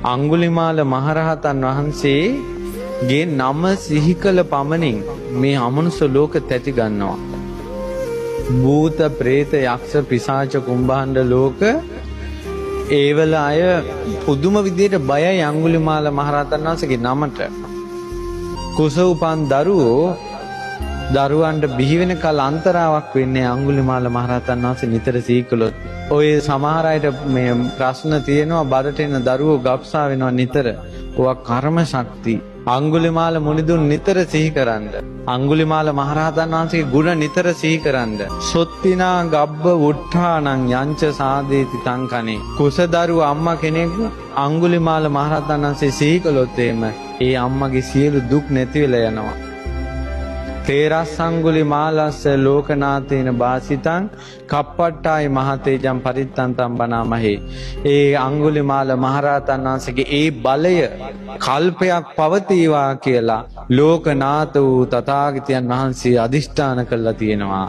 අංගුලිමාල මහරහතන් වහන්සේගේ නම සිහි කළ පමණින් මේ අමනුෂ්‍ය ලෝක තැති ගන්නවා. භූත, ප්‍රේත, යක්ෂ, පිසාච, කුම්භාණ්ඩ ලෝක ඒවල අය පුදුම විදියට බයයි අංගුලිමාල මහරහතන් වහන්සේගේ නමට. කුස උපන් දරුවන්ට බිහි වෙන කල අන්තරාවක් වෙන්නේ අංගුලිමාල මහරහතන් වහන්සේ නිතර සිහි කළොත්. ඔය සමහර අයට මේ ප්‍රශ්න තියෙනවා බඩට එන දරුවෝ ගබ්සා වෙනවා නිතර. ඔවා කර්ම ශක්ති. අංගුලිමාල මුනිදුන් නිතර සිහි කරන්න. අංගුලිමාල මහරහතන් වහන්සේගේ ගුණ නිතර සිහි කරන්න. සොත්තිනා ගබ්බ උට්ඨානං යංච සාදේති තංකනේ. කුසදරුව අම්මා කෙනෙකු අංගුලිමාල මහරහතන් වහන්සේ සිහි කළොත් ඒ අම්මගේ සියලු දුක් නැති වෙලා යනවා. තේරස් අංගුලිමාලස්ස ලෝකනාතේන වාසිතං කප්පට්ටායි මහතේජම් පරිත්තන්තම් බනාමහේ. ඒ අංගුලිමාල මහරහතන් වහන්සේගේ ඒ බලය කල්පයක් පවතිවා කියලා ලෝකනාත වූ තථාගතයන් වහන්සේ අදිෂ්ඨාන කළා තියෙනවා.